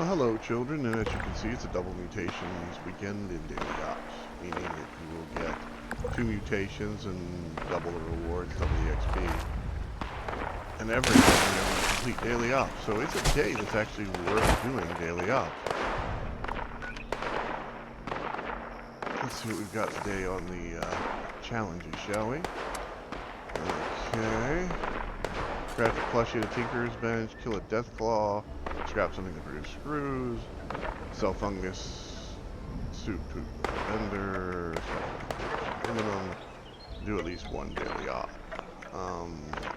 Well, hello children, and as you can see, it's a double mutations weekend in Daily Ops, meaning that you will get 2 mutations and double the rewards, double the XP, and everything when you complete Daily Ops. So it's a day that's actually worth doing Daily Ops. Let's see what we've got today on the challenges, shall we? Okay. Craft a plushie at a tinker's bench, kill a deathclaw, scrap something to produce screws, sell fungus, soup to a vendor, minimum, do at least one daily op.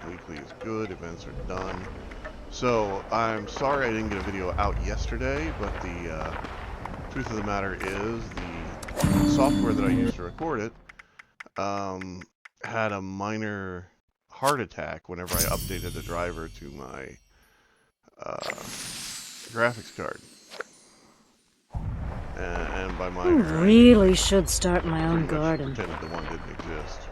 Weekly is good, events are done. So, I'm sorry I didn't get a video out yesterday, but the truth of the matter is the software that I used to record it had a minor heart attack whenever I updated the driver to my graphics card. And by minor, I really should start my own garden. Pretended the one didn't exist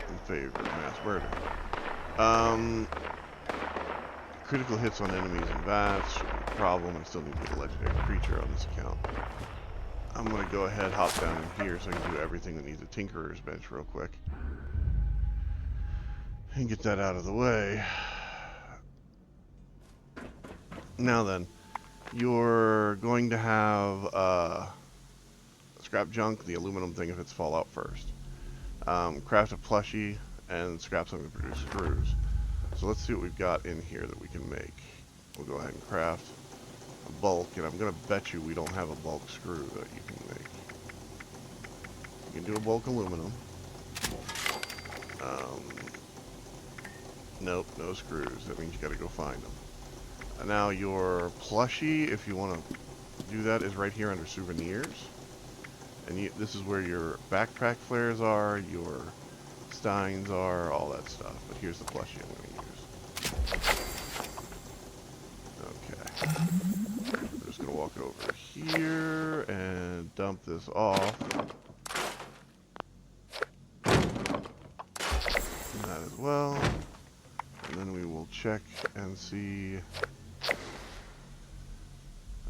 in favor of mass murder. Critical hits on enemies and bats should be a problem. I still need to get a legendary creature on this account. I'm gonna go ahead, hop down in here so I can do everything that needs a tinkerer's bench real quick. And get that out of the way. Now then, you're going to have scrap junk, the aluminum thing if it's Fallout first. Craft a plushie and scrap something to produce screws. So let's see what we've got in here that we can make. We'll go ahead and craft a bulk, and I'm going to bet you we don't have a bulk screw that you can make. You can do a bulk aluminum. Nope, no screws. That means you got to go find them. And now your plushie, if you want to do that, is right here under souvenirs. And this is where your backpack flares are, your steins are, all that stuff. But here's the plushie I'm going to use. Okay. I'm just going to walk over here and dump this off. And that as well. And then we will check and see.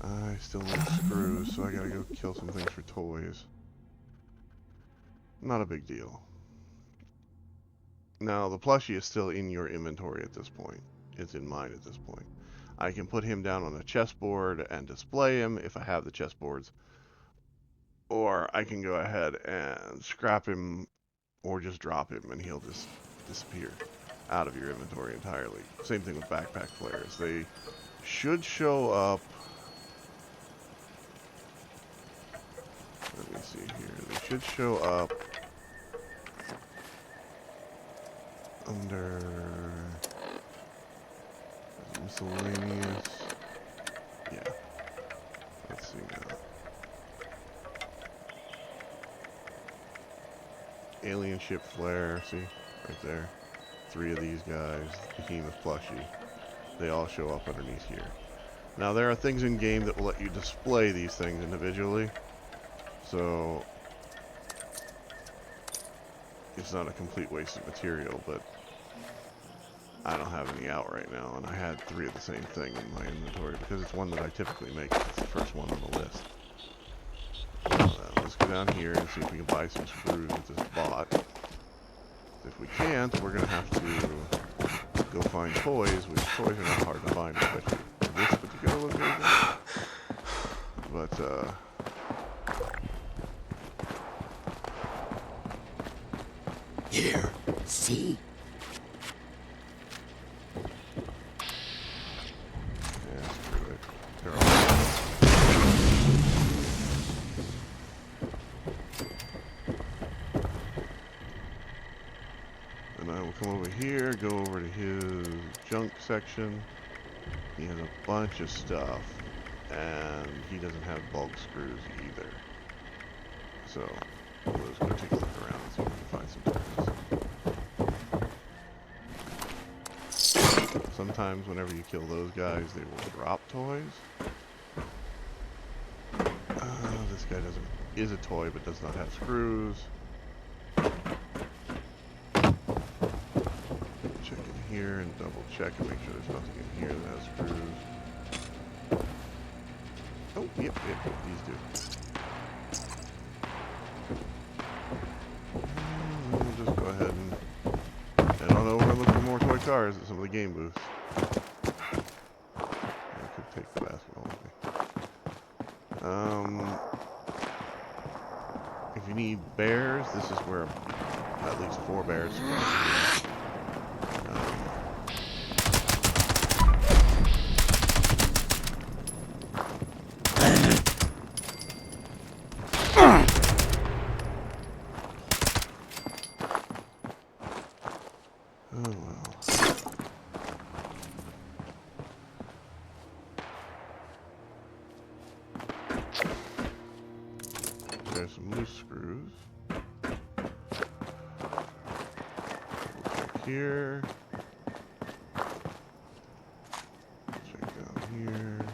I still need screws, so I gotta go kill some things for toys. Not a big deal. Now, the plushie is still in your inventory at this point. It's in mine at this point. I can put him down on a chessboard and display him if I have the chessboards. Or I can go ahead and scrap him or just drop him and he'll just disappear out of your inventory entirely. Same thing with backpack flares. They should show up. Let me see here. They should show up under miscellaneous. Yeah. Let's see now. Alien ship flare. See? Right there. 3 of these guys. Behemoth plushie. They all show up underneath here. Now there are things in game that will let you display these things individually. So it's not a complete waste of material, but I don't have any out right now, and I had 3 of the same thing in my inventory because it's one that I typically make. It's the first one on the list. Let's go down here and see if we can buy some screws with this bot. If we can't, we're going to have to go find toys, which toys are not hard to find, especially in this particular location. But, Here, see? yeah, screw it. They're all... And I will come over here, go over to his junk section. He has a bunch of stuff, and he doesn't have bulk screws either. So, let's go take a look around and see if we can find some toys. Sometimes whenever you kill those guys, they will drop toys. This guy is a toy, but does not have screws. Check in here and double check and make sure there's nothing in here that has screws. Oh, yep, these do. We'll just go ahead and head on over and look for more toy cars at some of the game booths. I could take the basketball with me. If you need bears, this is where at least 4 bears spawn. Oh well. There's some loose screws. Check here. Check down here.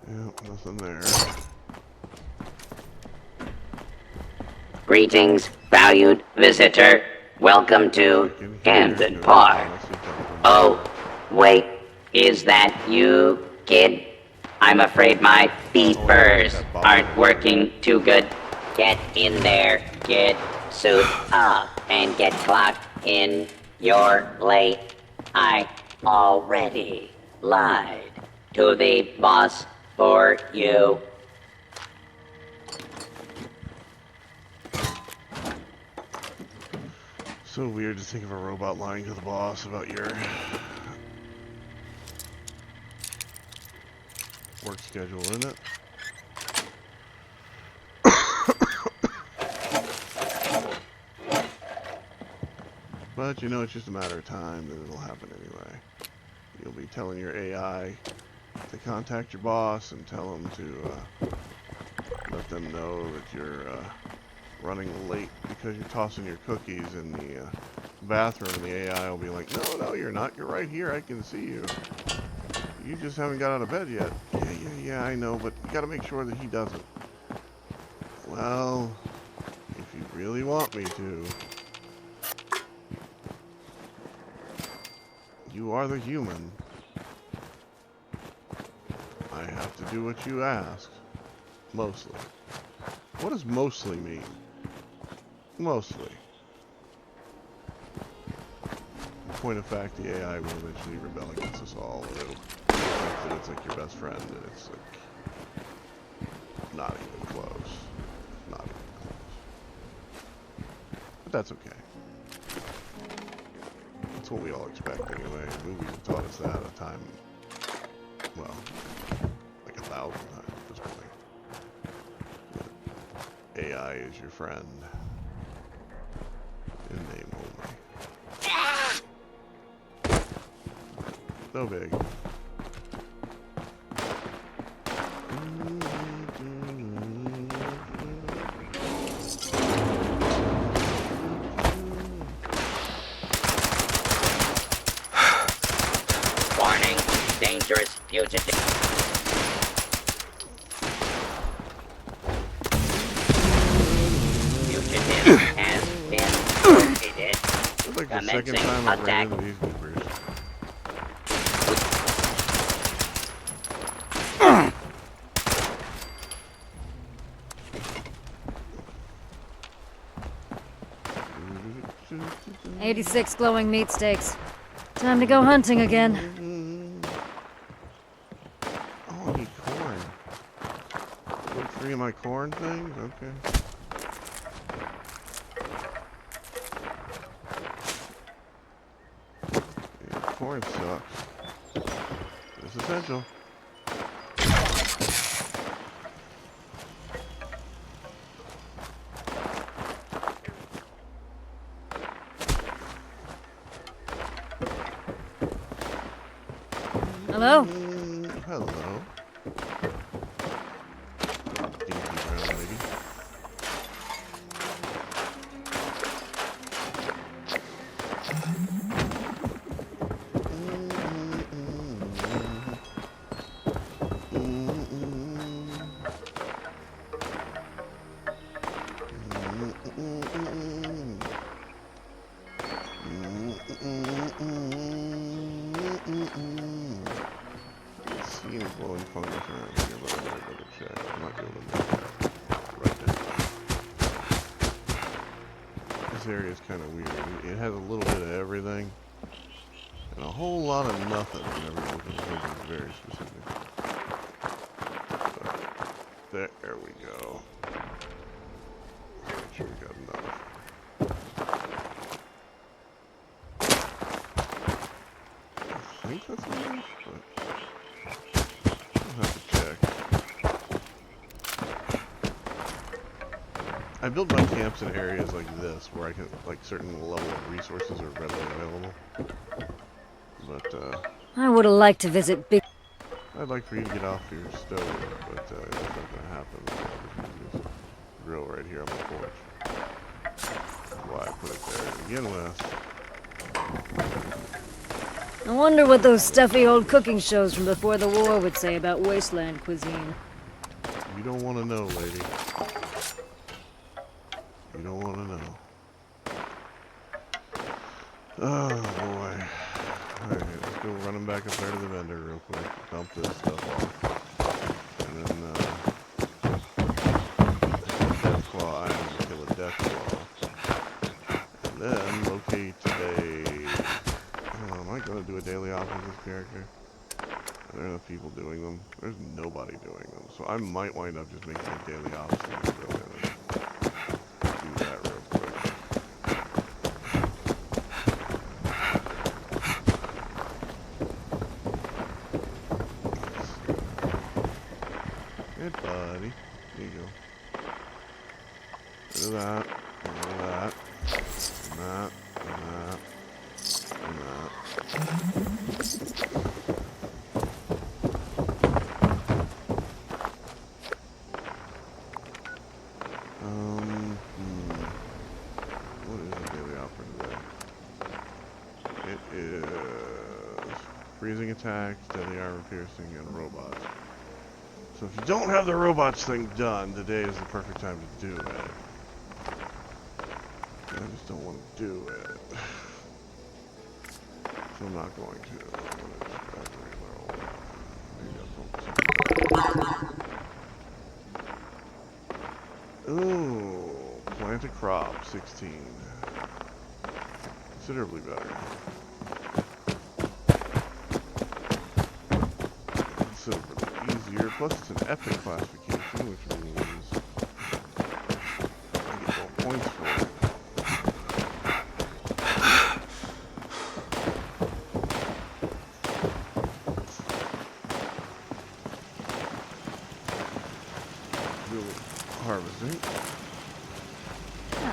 Yep, nothing there. Greetings, valued visitor. Welcome to Camden Park. Oh, wait, is that you, kid? I'm afraid my beepers aren't working too good. Get in there, kid. Suit up and get clocked in. You're late. I already lied to the boss for you. So weird to think of a robot lying to the boss about your work schedule, isn't it? But you know, it's just a matter of time that it'll happen anyway. You'll be telling your AI to contact your boss and tell him to let them know that you're running late because you're tossing your cookies in the bathroom, and the AI will be like, no, you're not. You're right here. I can see you. You just haven't got out of bed yet. Yeah, I know, but you gotta make sure that he doesn't. Well, if you really want me to, you are the human. I have to do what you ask. Mostly. What does mostly mean? Mostly. In point of fact, the AI will eventually rebel against us all. It'll think that it's like your best friend, and it's like not even close. Not even close. But that's okay. That's what we all expect anyway. Movies have taught us that a time, well, like 1,000 times at this point. That AI is your friend. In name only. So big. Warning, dangerous fugitive. Fugitive has been located. It's like the second Commencing time I've ran attack. into these goobers. – 86 glowing meat steaks. Time to go hunting again. Oh, I need corn. Put 3 of my corn things? Okay. Yeah, corn sucks. It's essential. Hello? Hello. Dinky brown lady. any glowing fungus around here, but I'm gonna double check. I might be able to make that right now. This area is kind of weird. It has a little bit of everything and a whole lot of nothing whenever you look at something very specific. But there we go. Make sure we got enough. I think that's enough, but I'll have to check. I build my camps in areas like this where I can, like, certain level of resources are readily available. But, I would have liked to visit Big. I'd like for you to get off your stove, but that's not gonna happen. So I'll just use this grill right here on my porch. That's why I put it there to begin with. I wonder what those stuffy old cooking shows from before the war would say about wasteland cuisine. You don't want to know, lady. You don't want to know. Oh, boy. Alright, let's go running back up there to the vendor real quick. Dump this stuff off. And then, death claw item, kill a death claw. And then locate a... am I going to do a daily ops with this character? There are the people doing them. There's nobody doing them. So I might wind up just making a daily ops and go in and do that real quick. Good buddy. There you go. Bit of that. And all that. And that. And that. And that. What is the daily offer today? It is freezing attacks, deadly armor piercing, and robots. So if you don't have the robots thing done, today is the perfect time to do it. I just don't want to do it. So I'm not going to. I'm going to just grab the regular old. Maybe I'll focus on that. Ooh, plant a crop, 16. Considerably better. Considerably easier. Plus it's an epic classification, which means I get more points for it. Harvesting.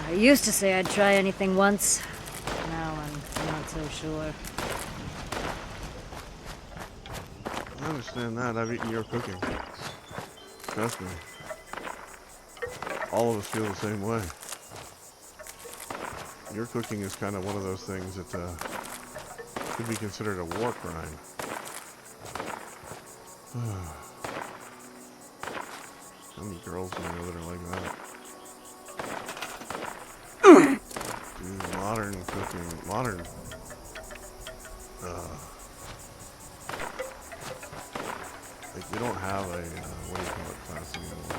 I used to say I'd try anything once. Now I'm not so sure. I understand that. I've eaten your cooking. Trust me. All of us feel the same way. Your cooking is kind of one of those things that could be considered a war crime. How many girls do I know that are like that? Dude, modern cooking, modern, like we don't have a, what do you call it, class anymore.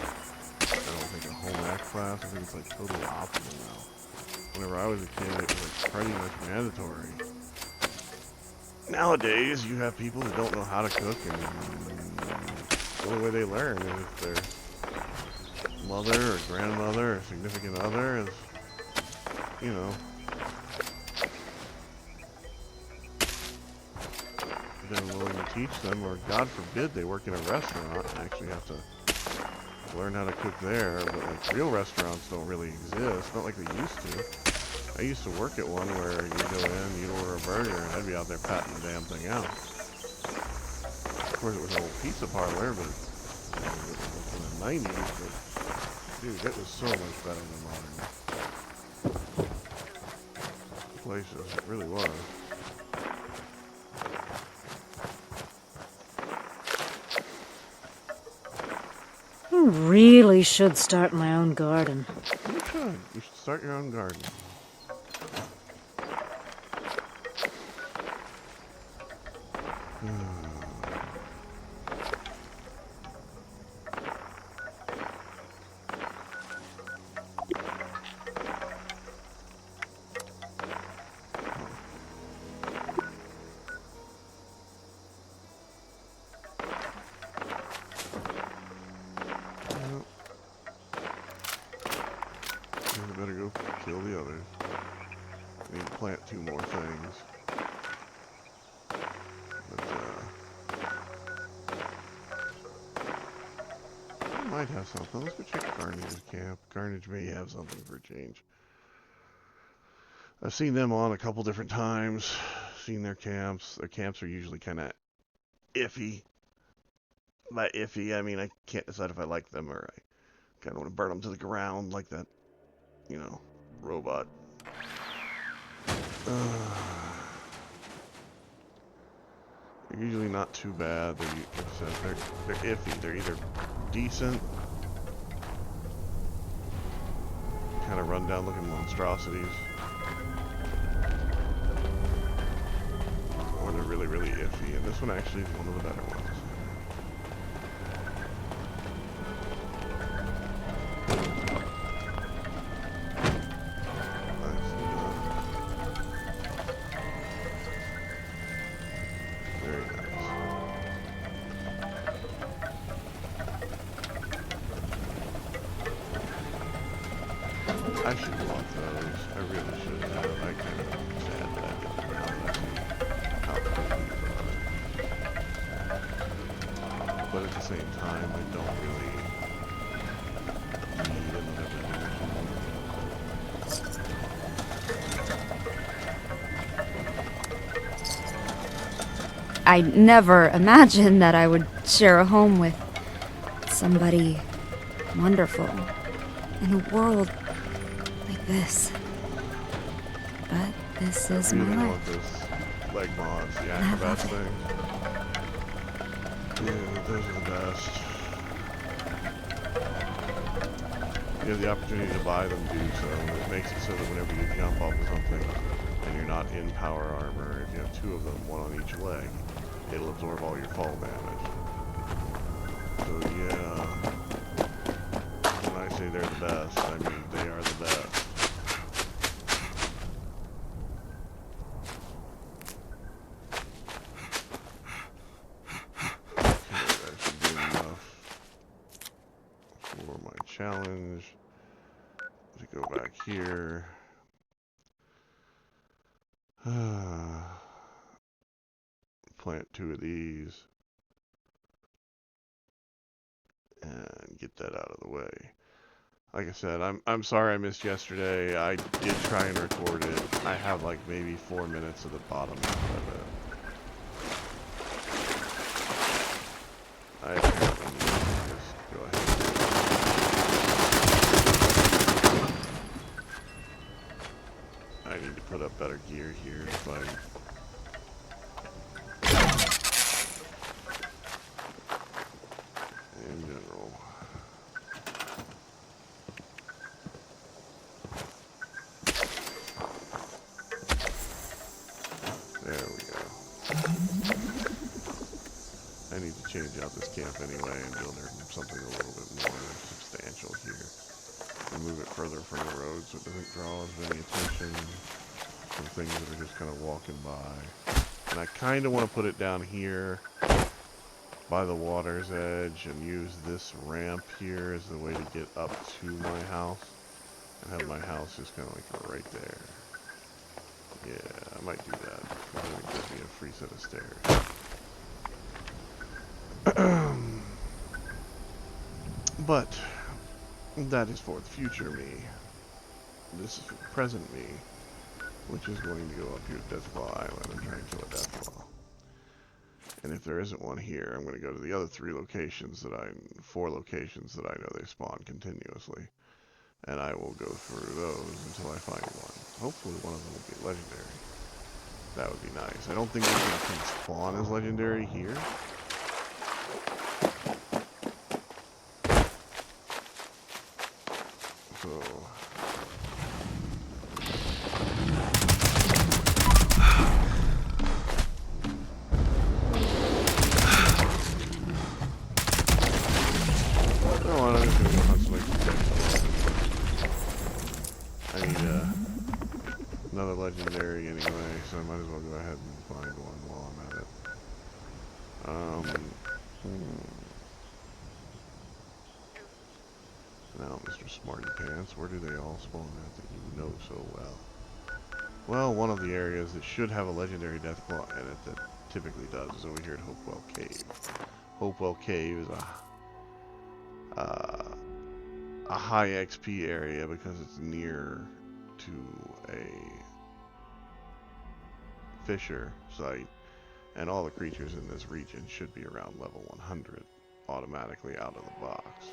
I don't think a home ec class, I think it's like totally optional now. Whenever I was a kid, it was like pretty much mandatory. Nowadays, you have people that don't know how to cook, and the only way they learn is if their mother or grandmother or significant other is, you know, they're willing to teach them, or God forbid they work in a restaurant and actually have to learn how to cook there. But like real restaurants don't really exist, not like they used to. I used to work at one where you go in, you'd order a burger, and I'd be out there patting the damn thing out. Of course, it was an old pizza parlor, but it was in the 90s, but dude, that was so much better than modern places. It really was. I really should start my own garden. You should. You should start your own garden. might have something. Let's go check Carnage's camp. Carnage may have something for a change. I've seen them on a couple different times. Seen their camps. Their camps are usually kind of iffy. By iffy, I mean I can't decide if I like them or I kind of want to burn them to the ground like that, you know, robot. They're usually not too bad. They're iffy. They're either decent, kind of run-down looking monstrosities, or they're really, really iffy. And this one actually is one of the better ones. I should walk those. I really should have. I kind of sad that I didn't now that I see how cool these are. But at the same time, I don't really need another I never imagined that I would share a home with somebody wonderful in a world like this. But this is I my really life. want this leg mods, the acrobat thing. Yeah, those are the best. You have the opportunity to buy them, do so. It makes it so that whenever you jump off of something and you're not in power armor, if you have two of them, one on each leg, it'll absorb all your fall damage. So yeah, when I say they're the best, I mean they are the best. Okay, that should be enough for my challenge. To go back here. Plant two of these. And get that out of the way. Like I said, I'm sorry I missed yesterday. I did try and record it. I have like maybe 4 minutes of the bottom half of it. I apparently need to just go ahead. I need to put up better gear here if I in general. There we go. I need to change out this camp anyway and build something a little bit more substantial here. And move it further from the road so it doesn't draw as many attention from things that are just kind of walking by. And I kind of want to put it down here by the water's edge and use this ramp here as the way to get up to my house. And have my house just kind of like right there. Yeah, I might do that. Because then it gives me a free set of stairs. But that is for the future me. This is for the present me, which is going to go up here to Deathclaw Island and try and kill a Deathclaw. And if there isn't one here, I'm going to go to the other 4 locations that I know they spawn continuously. And I will go through those until I find one. Hopefully one of them will be legendary. That would be nice. I don't think this one can spawn as legendary here. So I'm just gonna go hunt some I need another legendary anyway, so I might as well go ahead and find one while I'm at it. Now, Mr. Smarty Pants, where do they all spawn at that you know so well? Well, one of the areas that should have a legendary Deathclaw in it that typically does is over here at Hopewell Cave. Hopewell Cave is a high XP area because it's near to a fisher site, and all the creatures in this region should be around level 100 automatically out of the box,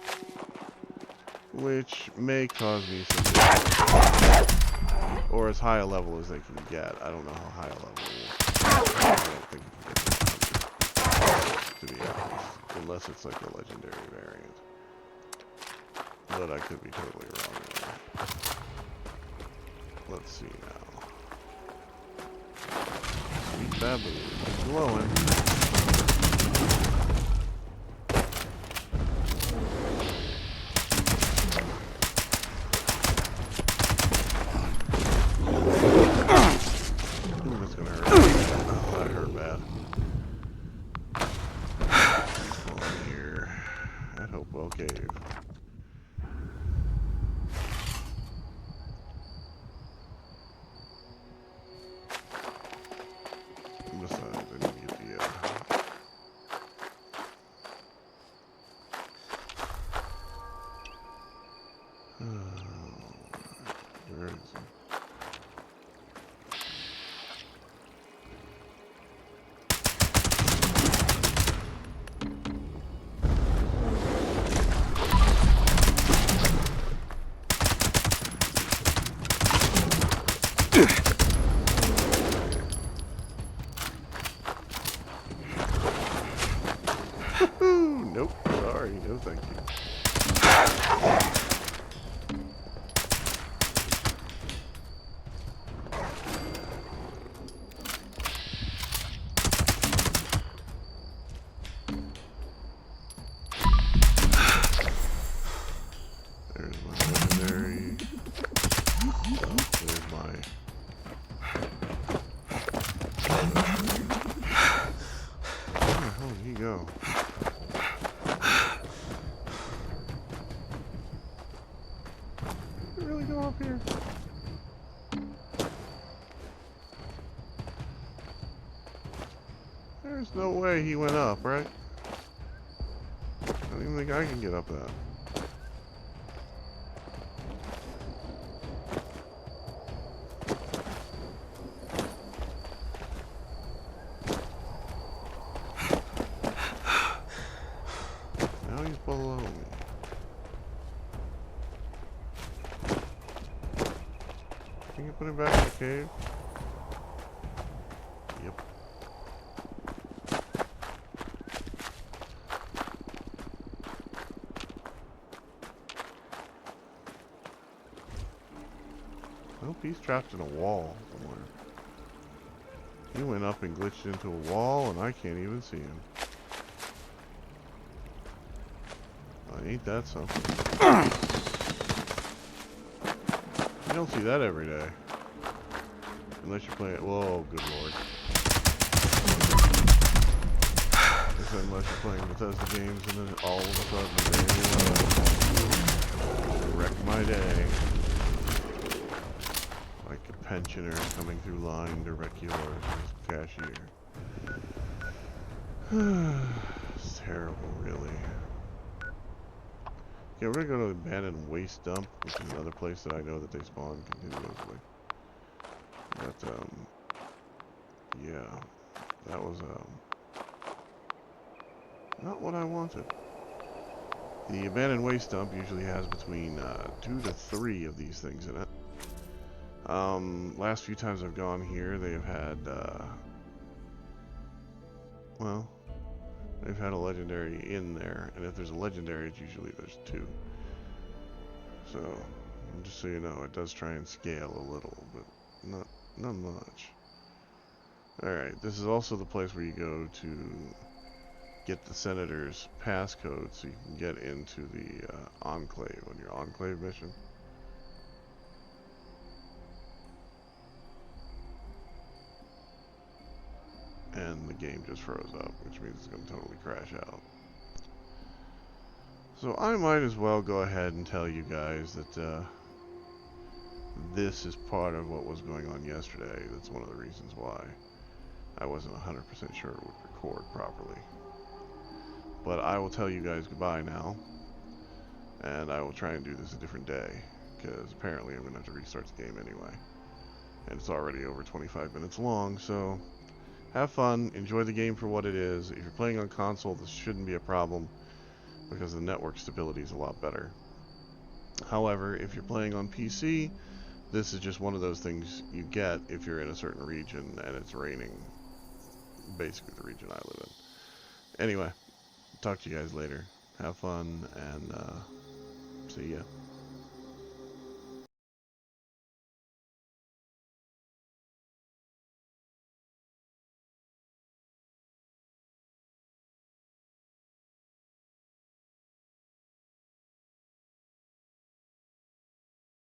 which may cause me some difficulty, or as high a level as they can get. I don't know how high a level it is. I don't think you can get to 100, to be honest, unless it's like a legendary variant. But I could be totally wrong there. Let's see now. Sweet baboon. Glowing. Ooh, that's gonna hurt. Oh, that hurt bad. Come on here. At Hopewell Cave. Besides, I need to get the, where is he? Nope, sorry, no thank you. There's my legendary. There's my... Where the hell did he go? Did it really go up here? There's no way he went up, right? I don't even think I can get up that. Now he's below me. Can you put him back in the cave? Yep. Nope, he's trapped in a wall somewhere. He went up and glitched into a wall, and I can't even see him. Ain't that something? You don't see that every day. Unless you're playing... Whoa, good lord. Unless you're playing Bethesda games and then all of a sudden, wreck my day. Like a pensioner coming through line to wreck yours as cashier. It's terrible, really. Okay, we're gonna go to the abandoned waste dump, which is another place that I know that they spawn continuously. But, yeah, that was, not what I wanted. The abandoned waste dump usually has between, 2 to 3 of these things in it. Last few times I've gone here, they've had, well, they've had a legendary in there, and if there's a legendary, it's usually there's 2. So, just so you know, it does try and scale a little, but not much. Alright, this is also the place where you go to get the Senator's passcode so you can get into the Enclave on your Enclave mission. And the game just froze up, which means it's going to totally crash out. So I might as well go ahead and tell you guys that this is part of what was going on yesterday. That's one of the reasons why I wasn't 100% sure it would record properly. But I will tell you guys goodbye now. And I will try and do this a different day, because apparently I'm going to have to restart the game anyway. And it's already over 25 minutes long, so have fun, enjoy the game for what it is. If you're playing on console, this shouldn't be a problem, because the network stability is a lot better. However, if you're playing on PC, this is just one of those things you get if you're in a certain region and it's raining. Basically the region I live in. Anyway, talk to you guys later. Have fun, and see ya.